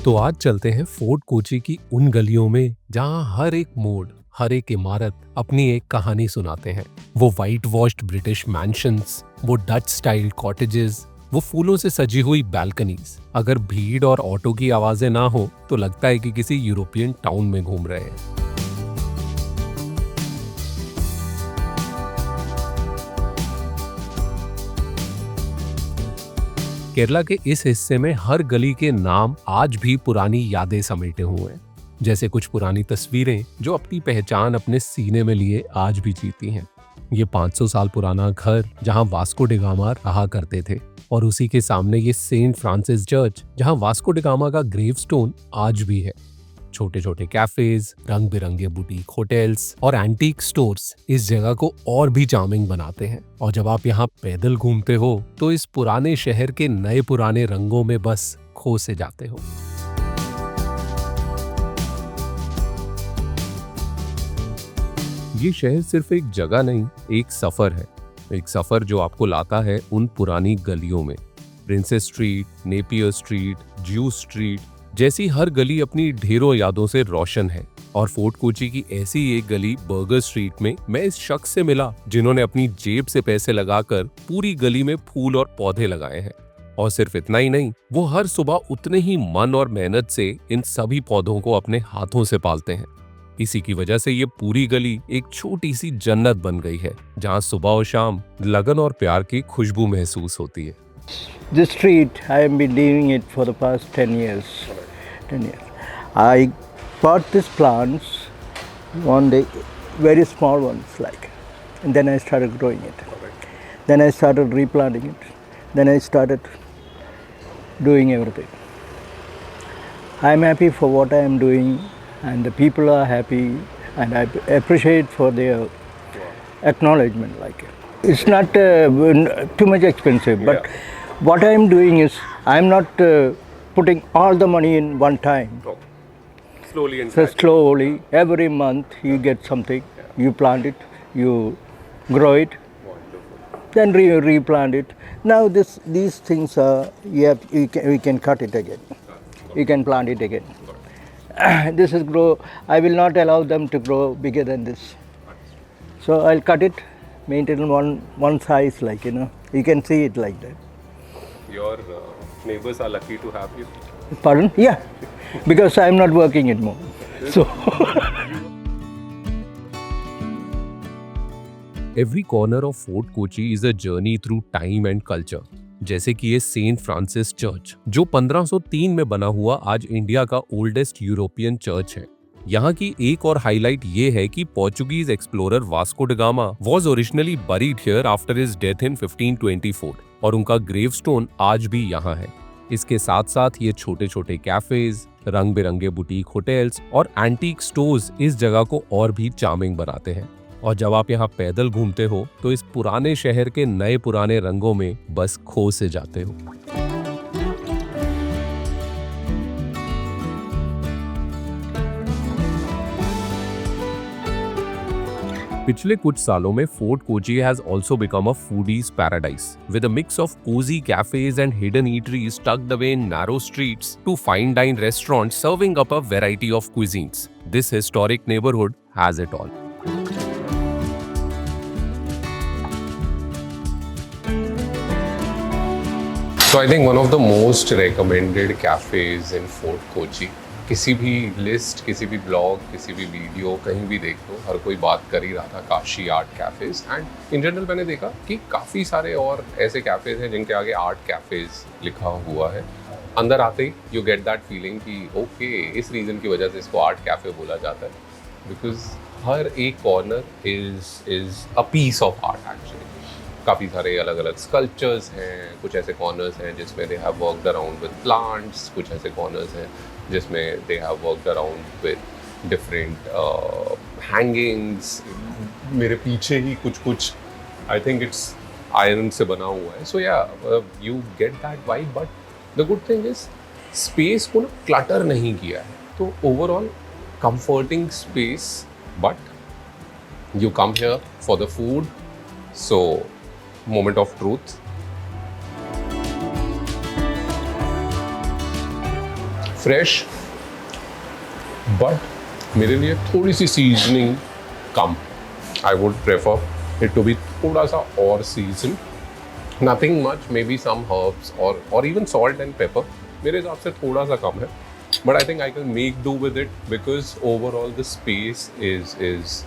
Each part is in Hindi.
तो आज चलते हैं फोर्ट कोची की उन गलियों में जहां हर एक मोड़, हर एक इमारत अपनी एक कहानी सुनाते हैं। वो वाइट वॉश्ड ब्रिटिश मैंशंस, वो डच स्टाइल कॉटेजेस, वो फूलों से सजी हुई बालकनीज। अगर भीड़ और ऑटो की आवाजें ना हो तो लगता है कि किसी यूरोपियन टाउन में घूम रहे हैं। केरला के इस हिस्से में हर गली के नाम आज भी पुरानी यादें समेटे हुए हैं। जैसे कुछ पुरानी तस्वीरें जो अपनी पहचान अपने सीने में लिए आज भी जीती हैं। ये 500 साल पुराना घर जहां वास्को डी गामा रहा करते थे, और उसी के सामने ये सेंट फ्रांसिस चर्च जहां वास्को डी गामा का ग्रेवस्टोन आज भी है। छोटे छोटे कैफेज, रंग बिरंगे बुटीक होटल्स और एंटीक स्टोर्स इस जगह को और भी चार्मिंग बनाते हैं। और जब आप यहाँ पैदल घूमते हो तो इस पुराने शहर के नए पुराने रंगों में बस खो से जाते हो। ये शहर सिर्फ एक जगह नहीं, एक सफर है। एक सफर जो आपको लाता है उन पुरानी गलियों में। प्रिंसेस स्ट्रीट, नेपियर स्ट्रीट, ज्यू स्ट्रीट जैसी हर गली अपनी ढेरों यादों से रोशन है। और फोर्ट कोची की ऐसी एक गली बर्गर स्ट्रीट में मैं इस शख्स से मिला जिन्होंने अपनी जेब से पैसे लगाकर पूरी गली में फूल और पौधे लगाए हैं। और सिर्फ इतना ही नहीं, वो हर सुबह उतने ही मन और मेहनत से इन सभी पौधों को अपने हाथों से पालते हैं। इसी की वजह से ये पूरी गली एक छोटी सी जन्नत बन गई है जहाँ सुबह और शाम लगन और प्यार की खुशबू महसूस होती है। This street, I have been doing it for the past 10 years. 10 years. I bought these plants one day, very small ones like, and then I started growing it. Then I started replanting it. Then I started doing everything. I am happy for what I am doing, and the people are happy, and I appreciate for their acknowledgement. Like, it's not too much expensive, but what I am doing is I am not putting all the money in one time. Slowly and So slowly, every month you get something. You plant it, you grow it, then replant it. Now these things are we can cut it again. You can plant it again. This is grow. I will not allow them to grow bigger than this. So I'll cut it, maintain one size, like, you know. You can see it like that. Your neighbors are lucky to have you. Pardon? Yeah, because I'm not working anymore. So Every corner of Fort Kochi is a journey through time and culture. जैसे कि ये सेंट फ्रांसिस चर्च जो 1503 में बना हुआ आज इंडिया का ओल्डेस्ट यूरोपियन चर्च है। यहाँ की एक और हाईलाइट ये है कि Portuguese explorer Vasco D gamma was originally buried here after his death in 1524 और उनका ग्रेवस्टोन आज भी यहाँ है। इसके साथ साथ ये छोटे छोटे कैफेज, रंग बिरंगे बुटीक होटल्स और एंटीक स्टोर्स इस जगह को और भी चार्मिंग बनाते हैं। और जब आप यहाँ पैदल घूमते हो तो इस पुराने शहर के नए पुराने रंगों में बस खो से जाते हो। पिछले कुछ सालों में Fort Kochi has also become a foodies paradise with a mix of cosy cafes and hidden eateries tucked away in narrow streets to fine dine restaurants serving up a variety of cuisines. This historic neighborhood has it all. So I think one of the most recommended cafes in Fort Kochi. किसी भी लिस्ट, किसी भी ब्लॉग, किसी भी वीडियो कहीं भी देख लो, हर कोई बात कर ही रहा था Kashi art cafes. And in general मैंने देखा कि काफ़ी सारे और ऐसे कैफेज हैं जिनके आगे आर्ट कैफेज लिखा हुआ है। अंदर आते ही यू गेट दैट फीलिंग कि ओके, इस रीज़न की वजह से इसको आर्ट कैफे बोला जाता है, बिकॉज हर एक corner is a piece of art actually. काफ़ी सारे अलग अलग स्कल्पचर्स हैं, कुछ ऐसे कॉर्नर्स हैं जिसमें they have worked around with plants, कुछ ऐसे कॉर्नर्स हैं जिसमें they have worked around with different hangings. मेरे पीछे ही कुछ आई थिंक इट्स आयरन से बना हुआ है। So yeah you get that vibe, but the good thing is space को ना क्लटर नहीं किया है, तो overall comforting space. But you come here for the food, so moment of truth. Fresh, but मेरे लिए थोड़ी सी सीजनिंग कम. I would prefer it to be थोड़ा सा और season. Nothing much, maybe some herbs और इवन सॉल्ट एंड पेपर. मेरे हिसाब से थोड़ा सा कम है, but I think I can make do with it because overall the space is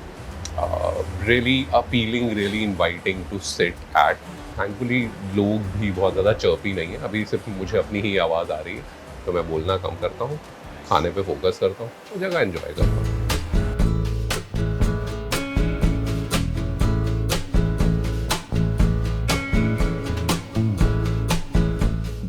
really appealing, really inviting to sit at. Thankfully लोग भी बहुत ज़्यादा चर्पी नहीं है. अभी सिर्फ मुझे अपनी ही आवाज़ आ रही है, तो मैं बोलना कम करता हूँ, खाने पे फोकस करता हूँ, तो जगह एंजॉय करता हूँ.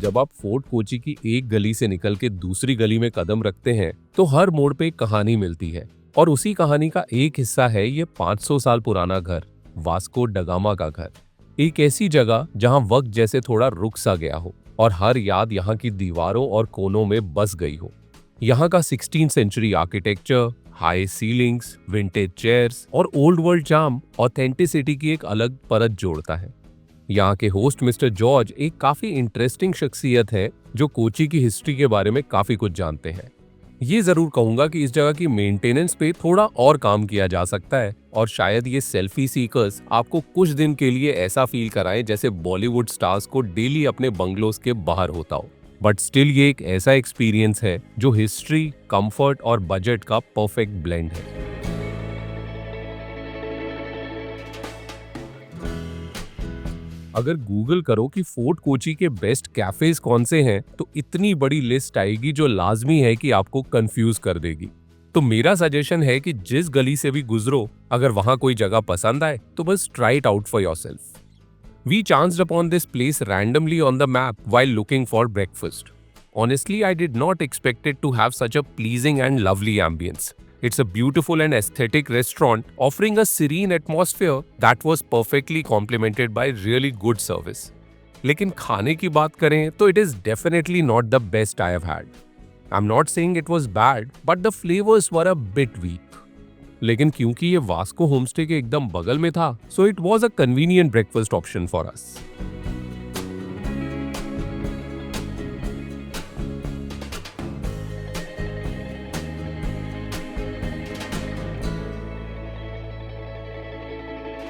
जब आप फोर्ट कोची की एक गली से निकल के दूसरी गली में कदम रखते हैं तो हर मोड़ पे एक कहानी मिलती है, और उसी कहानी का एक हिस्सा है ये 500 साल पुराना घर, वास्को ड गामा का घर. एक ऐसी जगह जहां वक्त जैसे थोड़ा रुक सा गया हो और हर याद यहाँ की दीवारों और कोनों में बस गई हो. यहाँ का 16th century architecture, high ceilings, vintage chairs और ओल्ड वर्ल्ड चार्म ऑथेंटिसिटी की एक अलग परत जोड़ता है. यहाँ के होस्ट मिस्टर जॉर्ज एक काफी इंटरेस्टिंग शख्सियत है जो कोची की हिस्ट्री के बारे में काफी कुछ जानते हैं. ये जरूर कहूंगा कि इस जगह की मेंटेनेंस पे थोड़ा और काम किया जा सकता है, और शायद ये सेल्फी सीकर्स आपको कुछ दिन के लिए ऐसा फील कराएं जैसे बॉलीवुड स्टार्स को डेली अपने बंगलोज के बाहर होता हो. बट स्टिल ये एक ऐसा एक्सपीरियंस है जो हिस्ट्री, कंफर्ट और बजट का परफेक्ट ब्लेंड है. अगर गूगल करो कि फोर्ट कोची के बेस्ट कैफेज कौन से हैं, तो इतनी बड़ी लिस्ट आएगी जो लाजमी है कि आपको कंफ्यूज कर देगी. तो मेरा सजेशन है कि जिस गली से भी गुजरो, अगर वहां कोई जगह पसंद आए तो बस try it out for yourself. We chanced upon this place randomly on the map while looking for breakfast. Honestly, I did not expect it to have such a pleasing and lovely ambience. It's a beautiful and aesthetic restaurant offering a serene atmosphere that was perfectly complemented by really good service. लेकिन खाने की बात करें तो it is definitely not the best I have had. I'm not saying it was bad, but the flavors were a bit weak. लेकिन क्योंकि ये वास्को होमस्टे के एकदम बगल में था, so it was a convenient breakfast option for us.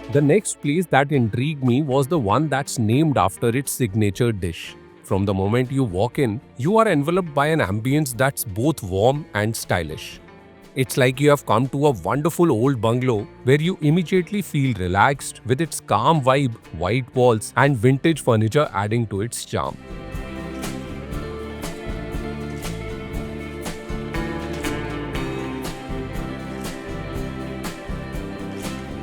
The next place that intrigued me was the one that's named after its signature dish. From the moment you walk in, you are enveloped by an ambience that's both warm and stylish. It's like you have come to a wonderful old bungalow where you immediately feel relaxed with its calm vibe, white walls, and vintage furniture adding to its charm.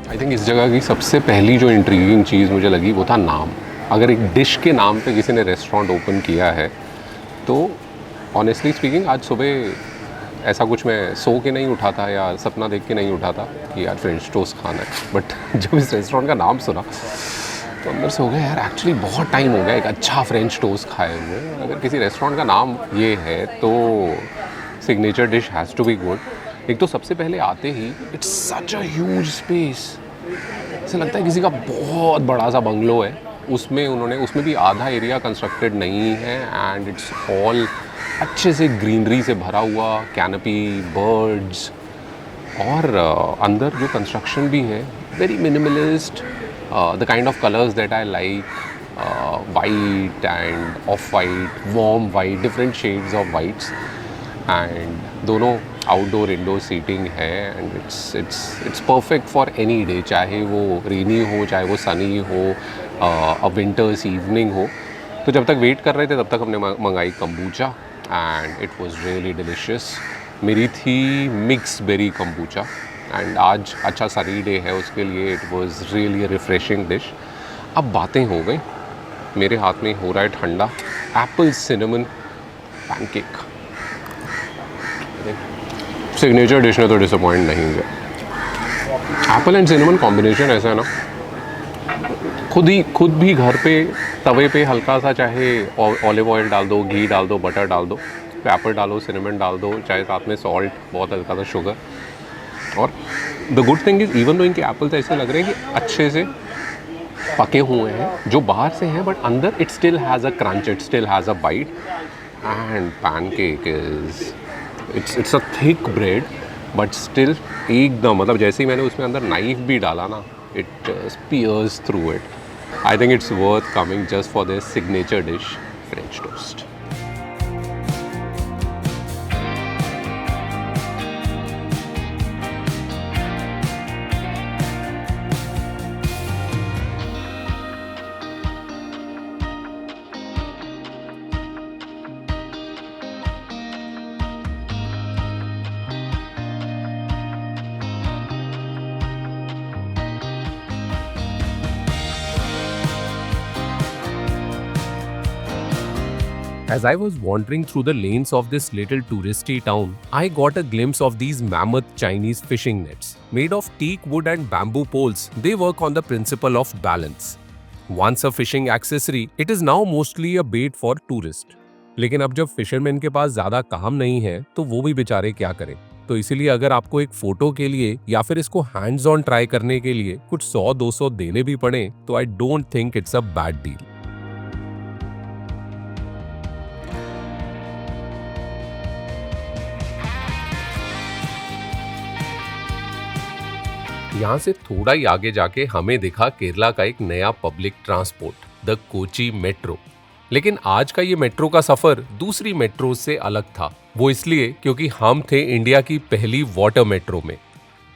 I think इस जगह की सबसे पहली जो इंट्रीगिंग चीज़ मुझे लगी वो था नाम. अगर एक डिश के नाम पे किसी ने रेस्टोरेंट ओपन किया है तो ऑनेस्टली स्पीकिंग आज सुबह ऐसा कुछ मैं सो के नहीं उठा था या सपना देख के नहीं उठा था कि यार फ्रेंच टोस्ट खाना है. बट जब इस रेस्टोरेंट का नाम सुना तो अंदर से हो गया यार एक्चुअली बहुत टाइम हो गया एक अच्छा फ्रेंच टोस्ट खाए हुए. अगर किसी रेस्टोरेंट का नाम ये है तो signature dish has to be good. एक तो सबसे पहले आते ही it's such a huge space. ऐसा लगता है किसी का बहुत बड़ा सा बंगलो है. उसमें भी आधा एरिया कंस्ट्रक्टेड नहीं है एंड इट्स ऑल अच्छे से ग्रीनरी से भरा हुआ, कैनपी, बर्ड्स, और अंदर जो कंस्ट्रक्शन भी है very minimalist, the kind of colours that I like, white end of white, warm white, different shades of whites, and दोनों आउटडोर इंडोर सीटिंग है and it's perfect for any day. चाहे वो रेनी हो, चाहे वो सनी हो, अ विंटर्स इवनिंग हो. तो जब तक वेट कर रहे थे तब तक हमने मंगाई kombucha and it was really delicious. मेरी थी मिक्स बेरी कम्बूचा एंड आज अच्छा सनी डे है उसके लिए it was really refreshing dish. अब बातें हो गई. मेरे हाथ में हो रहा है ठंडा Apple cinnamon pancake. Signature dish ने तो डिसअपॉइंट नहीं किया. एप्पल एंड सिनेमन कॉम्बिनेशन ऐसा है ना, खुद भी घर पे तवे पे हल्का सा चाहे ऑलिव ऑयल डाल दो, घी डाल दो, बटर डाल दो, पेपर डालो, सिनेमन डाल दो, चाहे साथ में सॉल्ट, बहुत हल्का सा शुगर. और the good thing is even though इनके एप्पल्स ऐसे लग रहे हैं कि अच्छे से पके हुए हैं, जो बाहर से हैं बट अंदर it still has a crunch, it still has a bite. And pancake is it's a thick bread, but still एकदम मतलब जैसे ही मैंने उसमें अंदर नाइफ भी डाला ना, it spears through it. I think it's worth coming just for their signature dish, French toast. As I was wandering through the lanes of this little touristy town, I got a glimpse of these mammoth Chinese fishing nets. Made of teak wood and bamboo poles, they work on the principle of balance. Once a fishing accessory, it is now mostly a bait for tourists. लेकिन अब जब फिशरमैन के पास ज्यादा काम नहीं है तो वो भी बेचारे क्या करें। तो इसीलिए अगर आपको एक फोटो के लिए या फिर इसको हैंड्स ऑन ट्राई करने के लिए कुछ 100-200 देने भी पड़े तो I don't think it's a bad deal. यहाँ से थोड़ा ही आगे जाके हमें दिखा केरला का एक नया public transport, the Kochi metro. लेकिन आज का ये मेट्रो का सफर दूसरी मेट्रो से अलग था। वो इसलिए क्योंकि हम थे इंडिया की पहली वाटर मेट्रो में।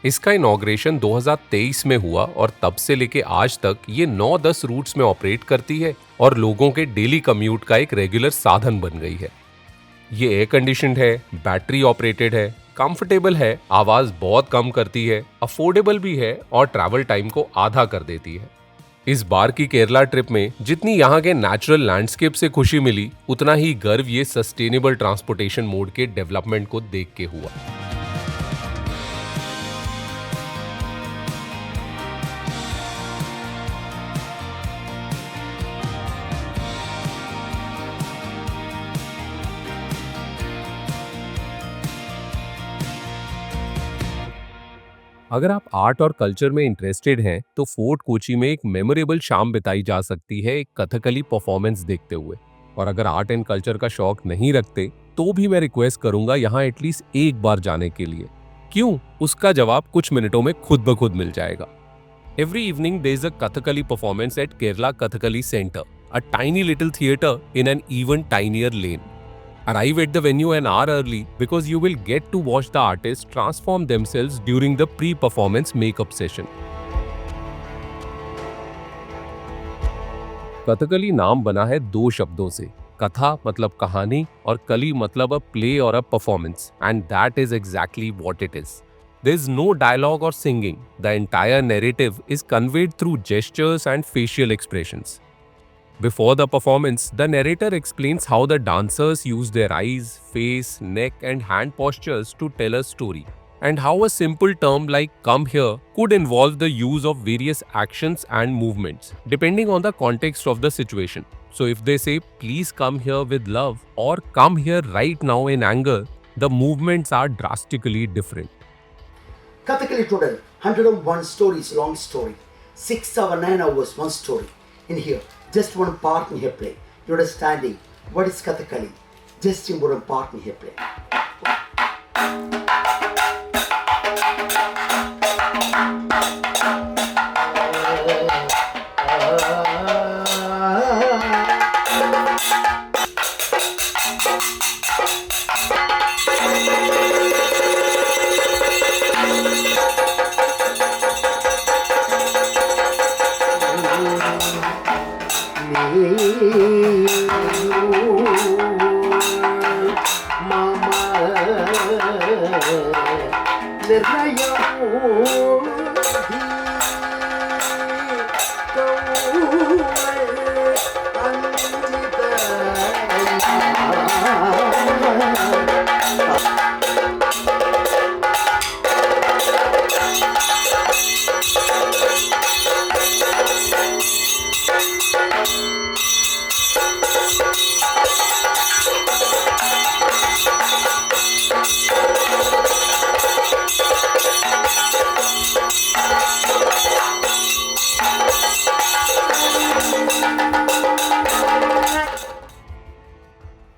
इसका इनॉग्रेशन 2023 में हुआ और तब से लेके आज तक ये 9-10 रूट्स में ऑपरेट करती है और लोगों के डेली कम्यूट का एक रेगुलर साधन बन गई है। ये एयर कंडीशनड है, बैटरी ऑपरेटेड है, कंफर्टेबल है, आवाज बहुत कम करती है, अफोर्डेबल भी है और ट्रैवल टाइम को आधा कर देती है। इस बार की केरला ट्रिप में जितनी यहाँ के नेचुरल लैंडस्केप से खुशी मिली, उतना ही गर्व ये सस्टेनेबल ट्रांसपोर्टेशन मोड के डेवलपमेंट को देख के हुआ। अगर आप आर्ट और कल्चर में इंटरेस्टेड हैं तो फोर्ट कोची में एक मेमोरेबल शाम बिताई जा सकती है एक कथकली परफॉर्मेंस देखते हुए। और अगर आर्ट एंड कल्चर का शौक नहीं रखते तो भी मैं रिक्वेस्ट करूंगा यहाँ एटलीस्ट एक बार जाने के लिए। क्यों? उसका जवाब कुछ मिनटों में खुद ब खुद मिल जाएगा। Every evening there is a Kathakali performance at Kerala Kathakali centre, a tiny little theatre in an even tinier lane. Arrive at the venue an hour early because you will get to watch the artists transform themselves during the pre-performance makeup session. Kathakali नाम बना है 2 शब्दों से, कथा मतलब कहानी और कली मतलब a play or a performance, and that is exactly what it is. There is no dialogue or singing. The entire narrative is conveyed through gestures and facial expressions. Before the performance, the narrator explains how the dancers use their eyes, face, neck, and hand postures to tell a story, and how a simple term like "come here" could involve the use of various actions and movements, depending on the context of the situation. So if they say, "Please come here with love" or "Come here right now in anger," the movements are drastically different. Kathakali total 101 stories, long story. 6 hours, 9 hours, one story. In here, just one part in here play. You're understanding what is Kathakali? Just important part in here play.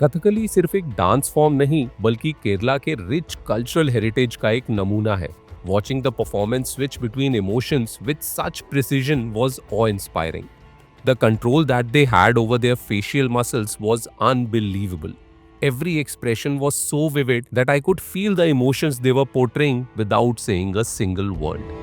Kathakali सिर्फ एक डांस फॉर्म नहीं बल्कि केरला के रिच कल्चरल हेरिटेज का एक नमूना है। Watching the performance switch between emotions with such precision was awe-inspiring. The control that they had over their facial muscles was unbelievable. Every expression was so vivid that I could feel the emotions they were portraying without saying a single word.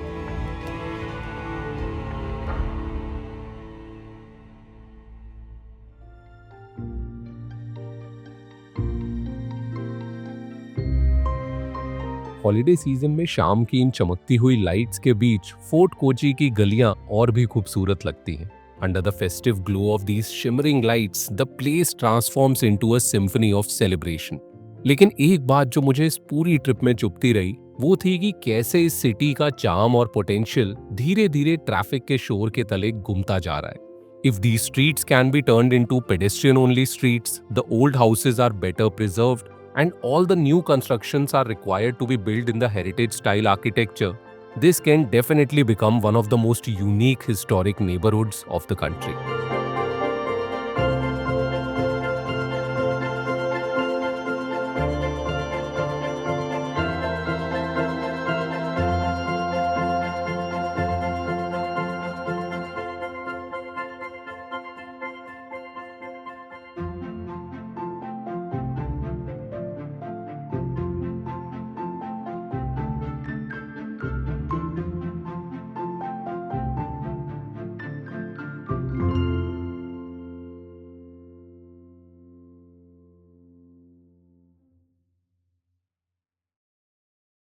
Holiday season में शाम की इन चमकती हुई लाइट्स के बीच फोर्ट कोची की गलियां और भी खूबसूरत लगती हैं। Under the festive glow of these shimmering lights, the place transforms into a symphony of celebration. लेकिन एक बात जो मुझे इस पूरी ट्रिप में चुभती रही वो थी कि कैसे इस सिटी का चार्म और पोटेंशियल धीरे धीरे ट्रैफिक के शोर के तले गुमता जा रहा है। If these streets can be turned into pedestrian-only streets, the old houses are better preserved, and all the new constructions are required to be built in the heritage-style architecture, this can definitely become one of the most unique historic neighborhoods of the country.